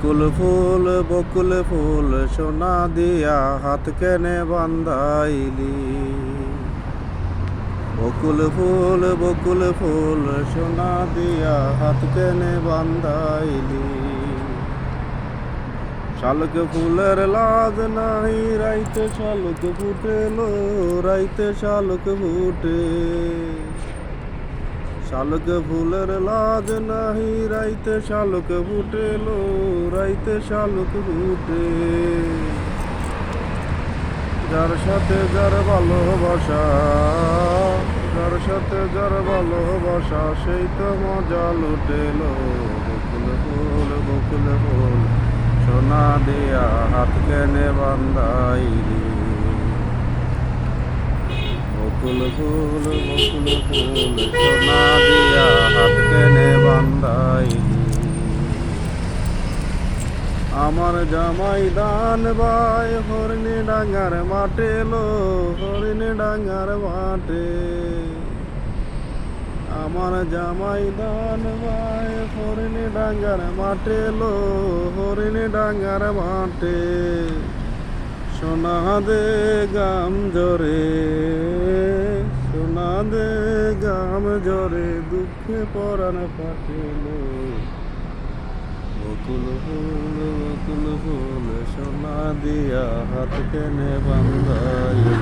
বকুল ফুল সোনা দিয়া হাত কেনে বান্ধাইলি। বকুল ফুল সোনা দিয়া হাত কেনে বান্ধাইলি। শালুক ফুলের লাজ নাই রাইতে শালুক ফুটেলো, রাইতে শালুক ফুটে। শালুক ফুলের লাজ নাহি রাইতে শালুক ফুটেলো, রাইতে শালুক ফুটে। যার সাথে যার ভালোবাসা, যার সাথে যার ভালোবাসা সেই তো মজা লুটেলো। বকুল ফুল সোনা দিয়া হাত কেনে বান্ধাইলি। বকুল ফুল সোনা দিয়া হাত কেনে বান্ধাইলি। আমার জামাই দান ভাই হরিণী ডাঙ্গার মাঠে লো, হরিণী ডাঙ্গার মাঠে। আমার জামাই দান ভাই হরিণী ডাঙ্গার মাঠে লো, হরিণী ডাঙ্গার মাঠে। সোনা দে গাম জরে, সোনা দে গাম জরে দুঃখে পরাণ পাঠিলো। বকুল ফুল সোনা দিয়া হাত কেনে বান্ধাইলি।